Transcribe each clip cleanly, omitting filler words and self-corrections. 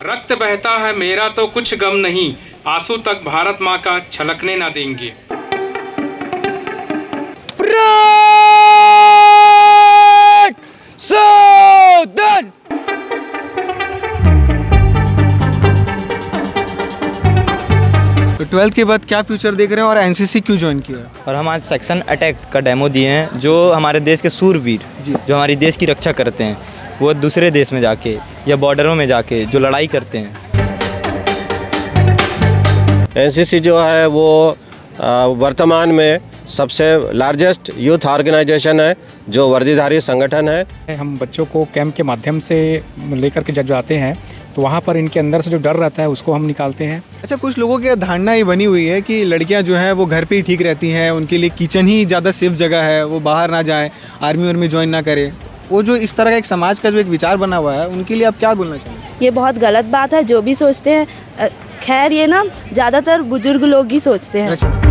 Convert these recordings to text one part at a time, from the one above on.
रक्त बहता है मेरा तो कुछ गम नहीं, आंसू तक भारत माँ का छलकने ना देंगे। तो 12th के बाद क्या फ्यूचर देख रहे हैं और एनसीसी क्यों ज्वाइन किया? और हम आज सेक्शन अटैक का डेमो दिए हैं। जो हमारे देश के सूरवीर जो हमारी देश की रक्षा करते हैं, वो दूसरे देश में जाके या बॉर्डरों में जाके जो लड़ाई करते हैं। एनसीसी जो है वो वर्तमान में सबसे लार्जेस्ट यूथ ऑर्गेनाइजेशन है, जो वर्दीधारी संगठन है। हम बच्चों को कैंप के माध्यम से लेकर के जब जाते हैं तो वहाँ पर इनके अंदर से जो डर रहता है उसको हम निकालते हैं। अच्छा, कुछ लोगों की धारणा ये बनी हुई है कि लड़कियां जो है वो घर पे ही ठीक रहती हैं, उनके लिए किचन ही ज़्यादा सेफ जगह है, वो बाहर ना जाएं, आर्मी वार्मी ज्वाइन ना करें। वो जो इस तरह का एक समाज का जो एक विचार बना हुआ है, उनके लिए आप क्या बोलना चाहेंगे? ये बहुत गलत बात है जो भी सोचते हैं। खैर ये ना ज़्यादातर बुजुर्ग लोग ही सोचते हैं।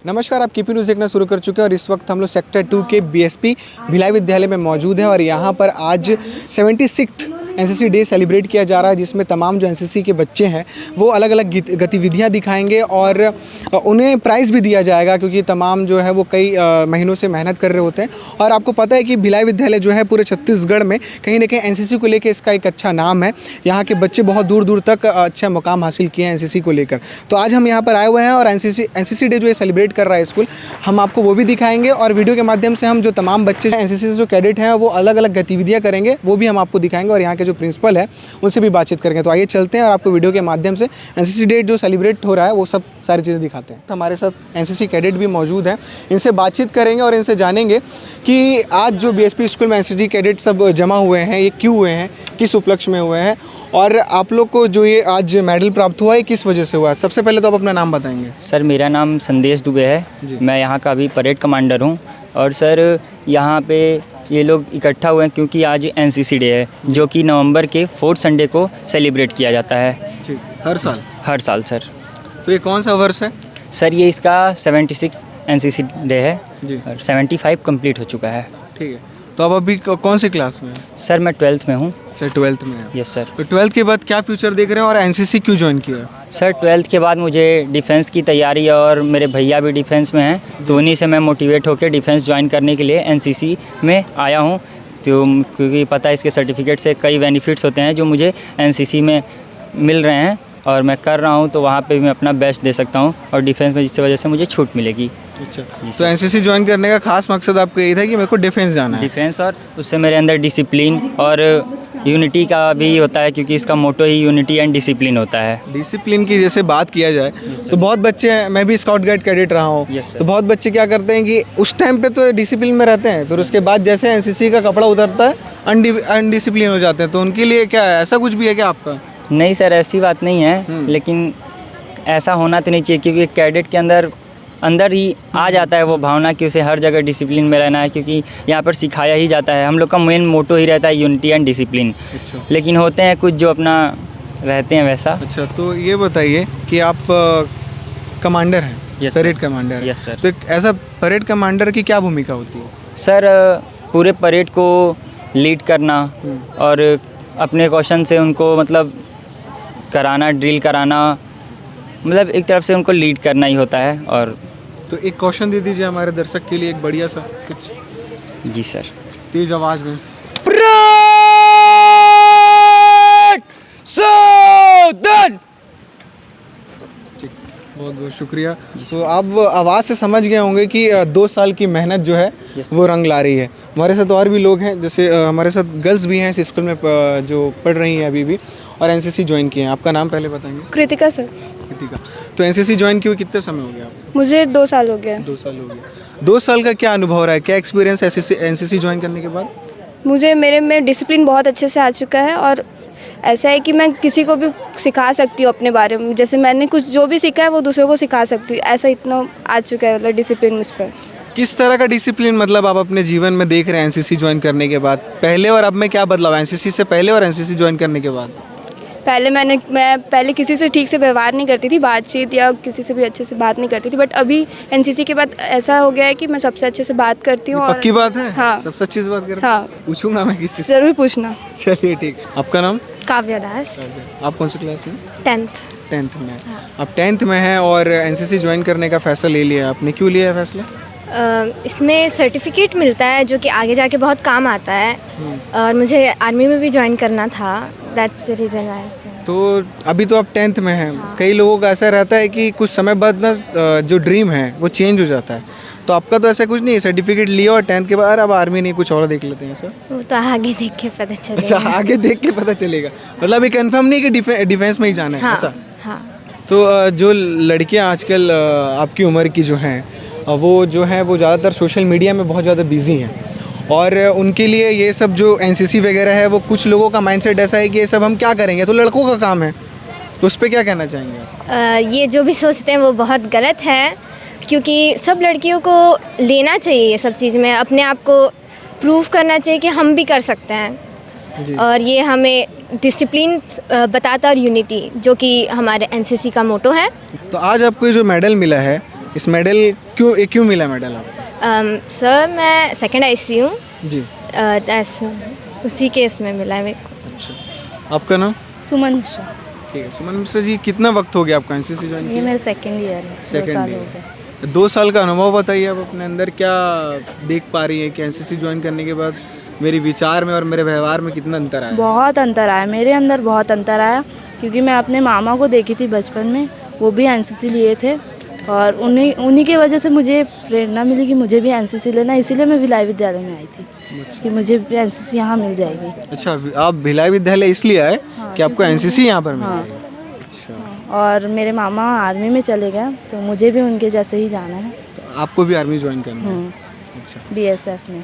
नमस्कार, आप केपी न्यूज़ देखना शुरू कर चुके हैं और इस वक्त हम लोग सेक्टर 2 के बीएसपी भिलाई विद्यालय में मौजूद हैं और यहाँ पर आज 76th एनसीसी डे सेलिब्रेट किया जा रहा है, जिसमें तमाम जो एनसीसी के बच्चे हैं वो अलग अलग गतिविधियाँ दिखाएंगे और उन्हें प्राइज़ भी दिया जाएगा, क्योंकि तमाम जो है वो कई महीनों से मेहनत कर रहे होते हैं। और आपको पता है कि भिलाई विद्यालय जो है पूरे छत्तीसगढ़ में कहीं ना कहीं एनसीसी को लेकर इसका एक अच्छा नाम है। यहाँ के बच्चे बहुत दूर दूर तक अच्छा मुकाम हासिल किए हैं एनसीसी को लेकर। तो आज हम यहाँ पर आए हुए हैं और एनसीसी डे जो है सेलिब्रेट कर रहा है स्कूल, हम आपको वो भी दिखाएंगे और वीडियो के माध्यम से हम जो तमाम बच्चे एनसीसी से जो कैडेट हैं वो अलग अलग गतिविधियाँ करेंगे, वो भी हम आपको दिखाएंगे और यहाँ के जो प्रिंसिपल है उनसे भी बातचीत करेंगे। तो आइए चलते हैं और आपको वीडियो के माध्यम से एनसीसी डे जो सेलिब्रेट हो रहा है वो सब सारी चीज़ें दिखाते हैं। तो हमारे साथ एनसीसी कैडेट भी मौजूद हैं, इनसे बातचीत करेंगे और इनसे जानेंगे कि आज जो बीएसपी स्कूल में एनसीसी कैडेट सब जमा हुए हैं ये क्यों हुए हैं, किस उपलक्ष्य में हुए हैं और आप लोग को जो ये आज मेडल प्राप्त हुआ है किस वजह से हुआ है। सबसे पहले तो आप अपना नाम बताएंगे। सर, मेरा नाम संदेश दुबे है, मैं यहाँ का अभी परेड कमांडर हूँ। और सर यहाँ पे ये लोग इकट्ठा हुए हैं क्योंकि आज एनसीसी डे है, जो कि नवंबर के 4th संडे को सेलिब्रेट किया जाता है। ठीक, हर साल सर। तो ये कौन सा वर्ष है? सर ये इसका 76 एनसीसी डे है जी। और 75 कंप्लीट हो चुका है। ठीक है, तो आप अभी कौन सी क्लास में हैं? सर मैं 12th में हूँ। सर 12th में है। Yes sir. तो 12th के बाद क्या फ्यूचर देख रहे हैं और एनसीसी क्यों ज्वाइन किया? सर 12th के बाद मुझे डिफेंस की तैयारी और मेरे भैया भी डिफेंस में हैं, तो उन्हीं से मैं मोटिवेट होकर डिफेंस ज्वाइन करने के लिए एनसीसी में आया हूँ। तो क्योंकि पता है इसके सर्टिफिकेट से कई बेनिफिट्स होते हैं जो मुझे एनसीसी में मिल रहे हैं और मैं कर रहा हूँ, तो वहाँ पे भी मैं अपना बेस्ट दे सकता हूँ और डिफेंस में जिसकी वजह से मुझे छूट मिलेगी। अच्छा, तो एनसीसी ज्वाइन करने का खास मकसद आपका यही था कि मेरे को डिफेंस जाना है? डिफेंस, और उससे मेरे अंदर डिसिप्लिन और यूनिटी का भी होता है, क्योंकि इसका मोटो ही यूनिटी एंड डिसिप्लिन होता है। डिसिप्लिन की जैसे बात किया जाए तो बहुत बच्चे हैं, मैं भी स्काउट गाइड कैडेट रहा हूँ, तो बहुत बच्चे क्या करते हैं कि उस टाइम पे तो डिसिप्लिन में रहते हैं, फिर उसके बाद जैसे एनसीसी का कपड़ा उतरता है अनडिसिप्लिन हो जाते हैं। तो उनके लिए क्या है, ऐसा कुछ भी है क्या आपका? नहीं सर, ऐसी बात नहीं है, लेकिन ऐसा होना तो नहीं चाहिए, क्योंकि कैडेट के अंदर ही आ जाता है वो भावना कि उसे हर जगह डिसिप्लिन में रहना है, क्योंकि यहाँ पर सिखाया ही जाता है। हम लोग का मेन मोटो ही रहता है यूनिटी एंड डिसिप्लिन। अच्छा। लेकिन होते हैं कुछ जो अपना रहते हैं वैसा। अच्छा, तो ये बताइए कि आप कमांडर हैं, Yes, परेड sir. कमांडर हैं। Yes, sir. तो एक ऐसा परेड कमांडर की क्या भूमिका होती है? सर पूरे परेड को लीड करना और अपने क्वेश्चन से उनको मतलब कराना, ड्रिल कराना, मतलब एक तरफ से उनको लीड करना ही होता है। और तो एक क्वेश्चन दे दीजिए हमारे दर्शक के लिए, एक बढ़िया सा कुछ जी सर। तेज आवाज़ में। बहुत बहुत शुक्रिया। तो आप आवाज़ से समझ गए होंगे कि 2 साल की मेहनत जो है वो रंग ला रही है। हमारे साथ और भी लोग हैं, जैसे हमारे साथ गर्ल्स भी हैं इस स्कूल में जो पढ़ रही हैं अभी भी और एनसीसी ज्वाइन किए हैं। आपका नाम पहले बताएंगे। कृतिका सर। कृतिका, तो एनसीसी ज्वाइन किए कितने समय हो गया आपको? मुझे 2 साल हो गया। 2 साल हो गया। 2 साल का क्या अनुभव रहा है, क्या एक्सपीरियंस एनसीसी ज्वाइन करने के बाद? मुझे मेरे में डिसिप्लिन बहुत अच्छे से आ चुका है और ऐसा है कि मैं किसी को भी सिखा सकती हूँ अपने बारे में। जैसे मैंने कुछ जो भी सीखा है वो दूसरों को सिखा सकती हूँ, ऐसा इतना आ चुका है मतलब डिसिप्लिन मुझ पर। किस तरह का डिसिप्लिन मतलब आप अपने जीवन में देख रहे हैं एनसीसी ज्वाइन करने के बाद? पहले और अब में क्या बदलाव है, एनसीसी से पहले और एनसीसी ज्वाइन करने के बाद? मैं पहले किसी से ठीक से व्यवहार नहीं करती थी, बातचीत या किसी से भी अच्छे से बात नहीं करती थी, बट अभी एनसीसी के बाद ऐसा हो गया है कि मैं सबसे अच्छे से बात करती हूँ। पक्की बात है? हाँ। सबसे अच्छी से बात करते हैं? हाँ। पूछूंगा मैं किसी से। ज़रूर पूछना। चलिए ठीक। आपका नाम? काव्या दास। आप कौन सी क्लास में? 10th। 10th में। आप 10th में हैं और एनसीसी ज्वाइन करने का फैसला ले लिया आपने। क्यों लिया है फैसला? इसमें सर्टिफिकेट मिलता है जो कि आगे जाके बहुत काम आता है, और मुझे आर्मी में भी ज्वाइन करना था, दैट्स द रीज़न आई। तो अभी तो आप 10th में हैं। कई लोगों का ऐसा रहता है कि कुछ समय बाद ना जो ड्रीम है वो चेंज हो जाता है, तो आपका तो ऐसा कुछ नहीं है, सर्टिफिकेट लिया और 10th के बाद अब आर्मी नहीं कुछ और देख लेते हैं सर? वो तो आगे देख के पता चलेगा। अच्छा, आगे देख के पता चलेगा। मतलब अभी कंफर्म नहीं कि डिफेंस में ही जाना है? हाँ, ऐसा? हाँ। तो जो लड़कियां आजकल आपकी उम्र की जो हैं वो जो है वो ज़्यादातर सोशल मीडिया में बहुत ज़्यादा बिजी हैं, और उनके लिए ये सब जो एनसीसी वगैरह है वो कुछ लोगों का माइंडसेट ऐसा है कि ये सब हम क्या करेंगे, तो लड़कों का काम है, तो उस पर क्या कहना चाहेंगे आप? ये जो भी सोचते हैं वो बहुत गलत है, क्योंकि सब लड़कियों को लेना चाहिए ये सब चीज़ में, अपने आप को प्रूव करना चाहिए कि हम भी कर सकते हैं। और ये हमें डिसिप्लिन बताता और यूनिटी, जो कि हमारे एनसीसी का मोटो है। तो आज आपको ये जो मेडल मिला है, इस मेडल क्यों मिला मेडल आपको? सर मैं सेकंड आईसी हूँ जी। उसी केस में मिला है मेरे को। अच्छा, आपका नाम? सुमन मिश्रा। ठीक है, सुमन मिश्रा जी, कितना वक्त हो गया आपका एनसीसी ज्वाइन ये किया? मेरा सेकंड ईयर है, 2 साल हो गए। 2 साल का अनुभव बताइए आप अपने अंदर, क्या देख पा रही है कि एनसीसी ज्वाइन करने के बाद मेरे विचार में और मेरे व्यवहार में कितना अंतर आया? बहुत अंतर आया, मेरे अंदर बहुत अंतर आया, क्योंकि मैं अपने मामा को देखी थी बचपन में, वो भी एनसीसी लिए थे, और उन्हीं की वजह से मुझे प्रेरणा मिली कि मुझे भी एनसीसी लेना, इसीलिए मैं भिलाई विद्यालय में आई थी कि मुझे भी एनसीसी यहाँ मिल जाएगी। अच्छा, आप भिलाई विद्यालय इसलिए आए कि आपको एनसीसी यहाँ पर मिलेगी? हाँ। अच्छा। और मेरे मामा आर्मी में चले गए, तो मुझे भी उनके जैसे ही जाना है। तो आपको भी आर्मी ज्वाइन करना है? अच्छा, बीएसएफ में।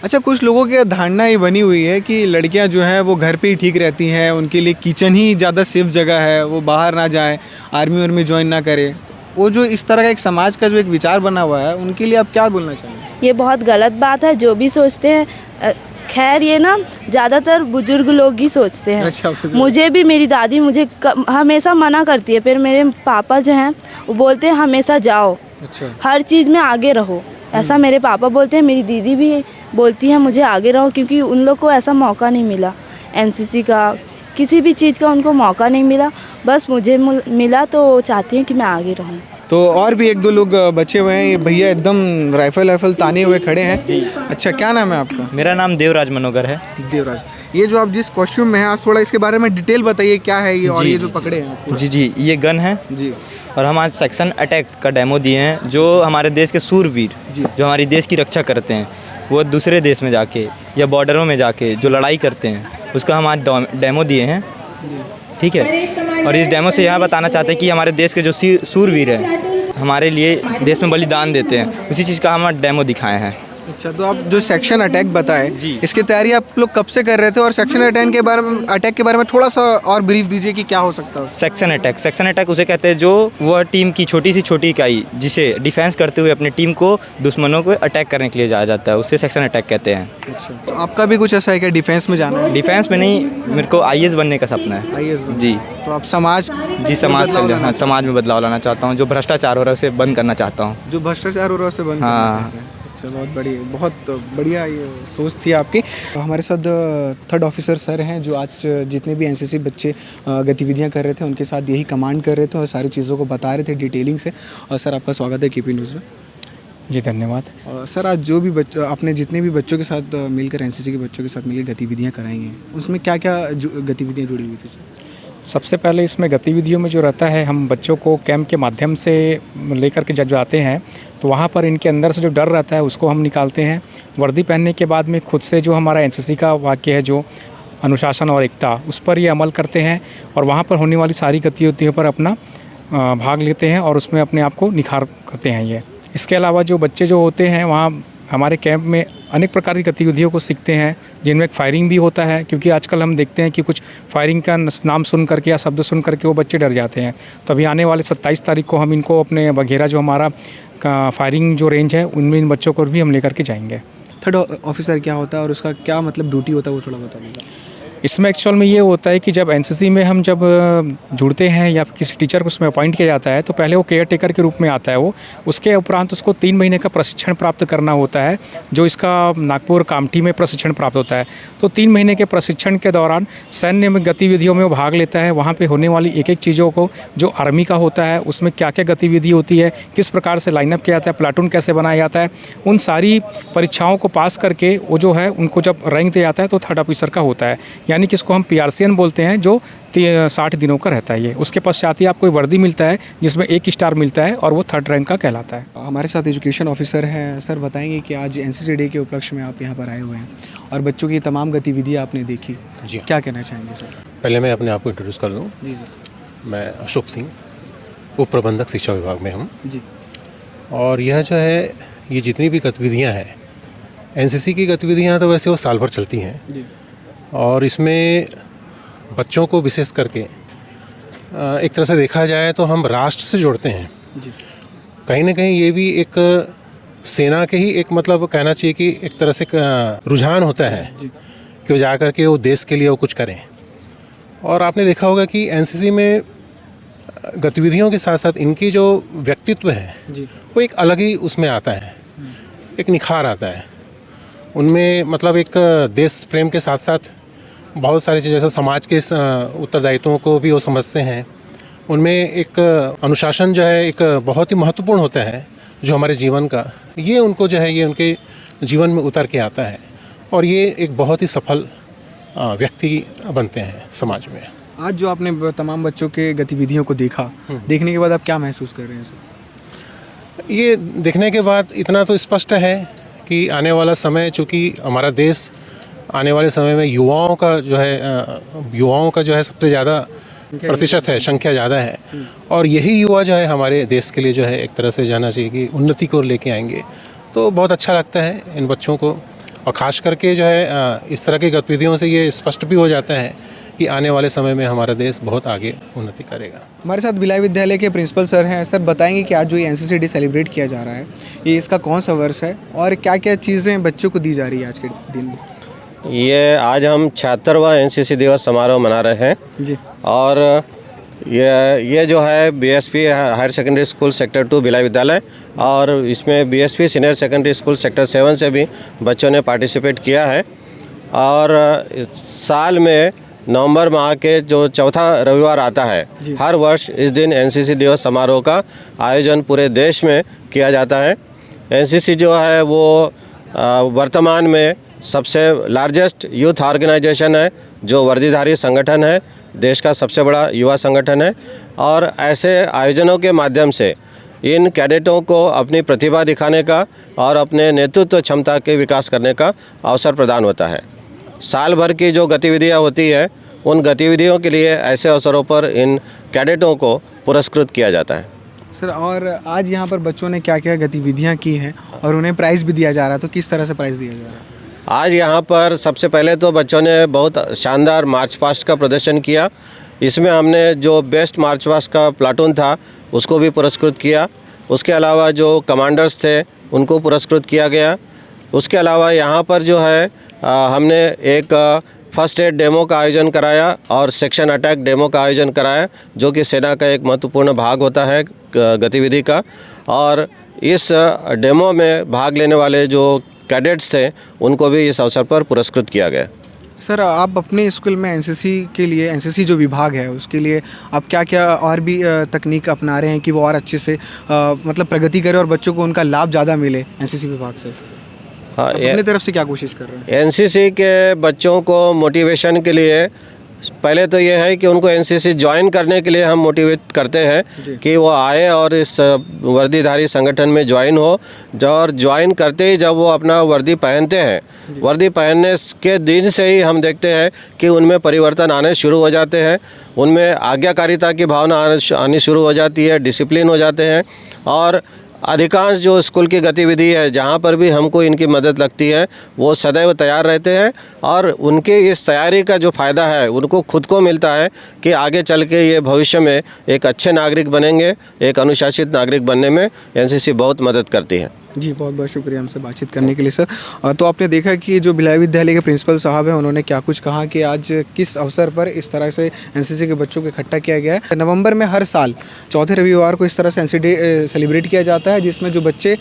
अच्छा, कुछ लोगों की धारणा ये बनी हुई है कि लड़कियां जो हैं वो घर पे ही ठीक रहती हैं, उनके लिए किचन ही ज़्यादा सेफ जगह है, वो बाहर ना जाए, आर्मी ज्वाइन ना करे। वो जो इस तरह का एक समाज का जो एक विचार बना हुआ है, उनके लिए आप क्या बोलना चाहेंगे? ये बहुत गलत बात है, जो भी सोचते हैं। खैर ये ना ज़्यादातर बुजुर्ग लोग ही सोचते हैं। अच्छा, मुझे भी मेरी दादी मुझे हमेशा मना करती है, फिर मेरे पापा जो हैं वो बोलते हैं हमेशा जाओ। अच्छा। हर चीज़ में आगे रहो, ऐसा मेरे पापा बोलते हैं। मेरी दीदी भी बोलती है मुझे आगे रहो, क्योंकि उन लोग को ऐसा मौका नहीं मिला, एनसीसी का किसी भी चीज़ का उनको मौका नहीं मिला, बस मुझे मिला, तो चाहती हैं कि मैं आगे रहूं। तो और भी 1-2 लोग बचे हुए हैं, ये भैया एकदम राइफल ताने हुए खड़े हैं। अच्छा, क्या नाम है आपका? मेरा नाम देवराज मनोगर है। देवराज, ये जो आप जिस कॉस्ट्यूम में हैं, आज थोड़ा इसके बारे में डिटेल बताइए, क्या है ये और ये जो पकड़े हैं? जी, ये गन है जी। और हम आज सेक्शन अटैक का डेमो दिए हैं, जो हमारे देश के सूरवीर जो हमारी देश की रक्षा करते हैं, वो दूसरे देश में जाके या बॉर्डरों में जाके जो लड़ाई करते हैं, उसका हम आज डेमो दिए हैं। ठीक है, और इस डेमो से यह बताना चाहते हैं कि हमारे देश के जो सूरवीर हैं, हमारे लिए देश में बलिदान देते हैं, उसी चीज़ का हम डेमो दिखाए हैं। अच्छा, तो आप जो सेक्शन अटैक बताए जी, इसकी तैयारी आप लोग कब से कर रहे थे, और सेक्शन अटैक के बारे में थोड़ा सा और ब्रीफ दीजिए कि क्या हो सकता है? सेक्शन अटैक उसे कहते हैं जो वह टीम की छोटी से छोटी इकाई जिसे डिफेंस करते हुए अपनी टीम को दुश्मनों को अटैक करने के लिए जाया जाता है, उसे सेक्शन अटैक कहते हैं। अच्छा, तो आपका भी कुछ ऐसा है क्या, डिफेंस में जाना है? डिफेंस में नहीं, मेरे को IAS बनने का सपना है। IAS जी। तो आप समाज समाज में बदलाव लाना चाहता हूँ, जो भ्रष्टाचार हो रहा है उसे बंद करना चाहता हूँ। जो भ्रष्टाचार हो रहा है उसे बंद करना चाहते हैं। अच्छा, बहुत बढ़िया ये सोच थी आपकी। हमारे साथ 3rd ऑफिसर सर हैं, जो आज जितने भी एनसीसी बच्चे गतिविधियां कर रहे थे उनके साथ यही कमांड कर रहे थे और सारी चीज़ों को बता रहे थे डिटेलिंग से। और सर, आपका स्वागत है KP न्यूज़ में। जी धन्यवाद। सर, आज जो भी आपने जितने भी बच्चों के साथ मिलकर एनसीसी के बच्चों के साथ मिलकर गतिविधियाँ कराई हैं, उसमें क्या क्या गतिविधियाँ जुड़ी हुई थी सर? सबसे पहले इसमें गतिविधियों में जो रहता है, हम बच्चों को कैंप के माध्यम से लेकर के जब जाते हैं, तो वहाँ पर इनके अंदर से जो डर रहता है उसको हम निकालते हैं। वर्दी पहनने के बाद में खुद से जो हमारा एनसीसी का वाक्य है, जो अनुशासन और एकता, उस पर ये अमल करते हैं और वहाँ पर होने वाली सारी गतिविधियों पर अपना भाग लेते हैं और उसमें अपने आप को निखार करते हैं ये। इसके अलावा जो बच्चे जो होते हैं वहाँ हमारे कैंप में अनेक प्रकार की गतिविधियों को सीखते हैं, जिनमें फायरिंग भी होता है, क्योंकि आजकल हम देखते हैं कि कुछ फायरिंग का नाम सुन करके या शब्द सुन करके वो बच्चे डर जाते हैं। तो अभी आने वाले 27 तारीख को हम इनको अपने बघेरा जो हमारा फायरिंग जो रेंज है, उनमें इन बच्चों को भी हम लेकर के जाएंगे। 3rd ऑफिसर क्या होता है और उसका क्या मतलब ड्यूटी होता है, वो थोड़ा बता दीजिए। इसमें एक्चुअल में ये होता है कि जब एनसीसी में हम जब जुड़ते हैं या किसी टीचर को उसमें अपॉइंट किया जाता है तो पहले वो केयर टेकर के रूप में आता है वो, उसके उपरांत उसको 3 महीने का प्रशिक्षण प्राप्त करना होता है, जो इसका नागपुर कामठी में प्रशिक्षण प्राप्त होता है। तो 3 महीने के प्रशिक्षण के दौरान सैन्य में गतिविधियों में वो भाग लेता है। वहाँ पे होने वाली एक एक चीज़ों को, जो आर्मी का होता है उसमें क्या क्या गतिविधि होती है, किस प्रकार से लाइनअप किया जाता है, प्लाटून कैसे बनाया जाता है, उन सारी परीक्षाओं को पास करके वो जो है उनको जब रैंक दिया जाता है तो 3rd ऑफिसर का होता है, यानी कि इसको हम PRCN बोलते हैं, जो 60 दिनों का रहता है ये। उसके पश्चात ही आपको वर्दी मिलता है जिसमें 1 स्टार मिलता है और वो 3rd रैंक का कहलाता है। हमारे साथ एजुकेशन ऑफिसर हैं सर, बताएंगे कि आज एनसीसी डे के उपलक्ष्य में आप यहाँ पर आए हुए हैं और बच्चों की तमाम गतिविधियाँ आपने देखी, जी क्या कहना चाहेंगे सर? पहले मैं अपने आप को इंट्रोड्यूस कर लूँ। जी सर। मैं अशोक सिंह, उप प्रबंधक शिक्षा विभाग में हम। जी। और यह जो है, ये जितनी भी गतिविधियाँ हैं, एनसीसी की गतिविधियाँ तो वैसे वो साल भर चलती हैं, जी। और इसमें बच्चों को विशेष करके एक तरह से देखा जाए तो हम राष्ट्र से जोड़ते हैं। जी। कहीं ना कहीं ये भी एक सेना के ही एक मतलब कहना चाहिए कि एक तरह से रुझान होता है जी। कि वो जा कर के वो देश के लिए वो कुछ करें। और आपने देखा होगा कि एनसीसी में गतिविधियों के साथ साथ इनकी जो व्यक्तित्व है जी। वो एक अलग ही उसमें आता है, एक निखार आता है उनमें। मतलब एक देश प्रेम के साथ साथ बहुत सारी चीज़ें, जैसे समाज के उत्तरदायित्वों को भी वो समझते हैं। उनमें एक अनुशासन जो है एक बहुत ही महत्वपूर्ण होता है जो हमारे जीवन का, ये उनको जो है ये उनके जीवन में उतर के आता है और ये एक बहुत ही सफल व्यक्ति बनते हैं समाज में। आज जो आपने तमाम बच्चों के गतिविधियों को देखा, देखने के बाद आप क्या महसूस कर रहे हैं सर? ये देखने के बाद इतना तो स्पष्ट है कि आने वाला समय, चूँकि हमारा देश आने वाले समय में युवाओं का जो है सबसे ज़्यादा प्रतिशत है, संख्या ज़्यादा है, और यही युवा जो है हमारे देश के लिए जो है एक तरह से जाना चाहिए कि उन्नति को लेके आएंगे। तो बहुत अच्छा लगता है इन बच्चों को, और ख़ास करके जो है इस तरह की गतिविधियों से ये स्पष्ट भी हो जाता है कि आने वाले समय में हमारा देश बहुत आगे उन्नति करेगा। हमारे साथ भिलाई विद्यालय के प्रिंसिपल सर हैं। सर, बताएंगे कि आज जो ये एनसीसी डे सेलिब्रेट किया जा रहा है, ये इसका कौन सा वर्ष है और क्या क्या चीज़ें बच्चों को दी जा रही है आज के दिन में? ये आज हम 76वां एनसीसी दिवस समारोह मना रहे हैं जी। और ये जो है BSP higher secondary school sector 2 Bhilai विद्यालय, और इसमें BSP senior secondary school sector 7 से भी बच्चों ने पार्टिसिपेट किया है। और साल में नवंबर माह के जो चौथा रविवार आता है, हर वर्ष इस दिन एनसीसी दिवस समारोह का आयोजन पूरे देश में किया जाता है। एनसीसी जो है वो वर्तमान में सबसे लार्जेस्ट यूथ ऑर्गेनाइजेशन है, जो वर्दीधारी संगठन है, देश का सबसे बड़ा युवा संगठन है। और ऐसे आयोजनों के माध्यम से इन कैडेटों को अपनी प्रतिभा दिखाने का और अपने नेतृत्व क्षमता के विकास करने का अवसर प्रदान होता है। साल भर की जो गतिविधियां होती है, उन गतिविधियों के लिए ऐसे अवसरों पर इन कैडेटों को पुरस्कृत किया जाता है। सर, और आज यहाँ पर बच्चों ने क्या क्या गतिविधियाँ की हैं और उन्हें प्राइज़ भी दिया जा रहा है, तो किस तरह से प्राइज़ दिया जा रहा है? आज यहाँ पर सबसे पहले तो बच्चों ने बहुत शानदार मार्च पास्ट का प्रदर्शन किया। इसमें हमने जो बेस्ट मार्च पास्ट का प्लाटून था उसको भी पुरस्कृत किया। उसके अलावा जो कमांडर्स थे उनको पुरस्कृत किया गया। उसके अलावा यहाँ पर जो है हमने एक फर्स्ट एड डेमो का आयोजन कराया और सेक्शन अटैक डेमो का आयोजन कराया, जो कि सेना का एक महत्वपूर्ण भाग होता है गतिविधि का। और इस डेमो में भाग लेने वाले जो कैडेट्स थे उनको भी इस अवसर पर पुरस्कृत किया गया। सर, आप अपने स्कूल में एनसीसी के लिए, एनसीसी जो विभाग है उसके लिए आप क्या क्या और भी तकनीक अपना रहे हैं कि वो और अच्छे से मतलब प्रगति करे और बच्चों को उनका लाभ ज़्यादा मिले एनसीसी विभाग से? हाँ, अपने तरफ से क्या कोशिश कर रहे हैं? एनसीसी के बच्चों को मोटिवेशन के लिए पहले तो ये है कि उनको एनसीसी ज्वाइन करने के लिए हम मोटिवेट करते हैं कि वो आए और इस वर्दीधारी संगठन में ज्वाइन हो। और ज्वाइन करते ही जब वो अपना वर्दी पहनते हैं, वर्दी पहनने के दिन से ही हम देखते हैं कि उनमें परिवर्तन आने शुरू हो जाते हैं, उनमें आज्ञाकारिता की भावना आनी शुरू हो जाती है, डिसिप्लिन हो जाते हैं। और अधिकांश जो स्कूल की गतिविधि है, जहाँ पर भी हमको इनकी मदद लगती है, वो सदैव तैयार रहते हैं। और उनकी इस तैयारी का जो फ़ायदा है उनको खुद को मिलता है कि आगे चल के ये भविष्य में एक अच्छे नागरिक बनेंगे, एक अनुशासित नागरिक बनने में एनसीसी बहुत मदद करती है। जी, बहुत बहुत शुक्रिया हमसे बातचीत करने के लिए सर। तो आपने देखा कि जो भिलाई विद्यालय के प्रिंसिपल साहब हैं उन्होंने क्या कुछ कहा कि आज किस अवसर पर इस तरह से एनसीसी के बच्चों को इकट्ठा किया गया है। नवंबर में हर साल चौथे रविवार को इस तरह से एनसीसी डे सेलिब्रेट किया जाता है, जिसमें जो बच्चे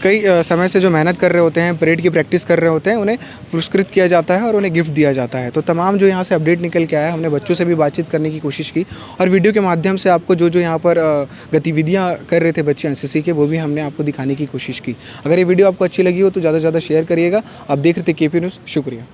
कई समय से जो मेहनत कर रहे होते हैं, परेड की प्रैक्टिस कर रहे होते हैं, उन्हें पुरस्कृत किया जाता है और उन्हें गिफ्ट दिया जाता है। तो तमाम जो यहाँ से अपडेट निकल के आया, हमने बच्चों से भी बातचीत करने की कोशिश की और वीडियो के माध्यम से आपको जो जो यहाँ पर गतिविधियाँ कर रहे थे बच्चे एनसीसी के, वो भी हमने आपको दिखाने की कोशिश की। अगर ये वीडियो आपको अच्छी लगी हो तो ज़्यादा से ज़्यादा शेयर करिएगा। आप देख रहे थे केपी न्यूज़। शुक्रिया।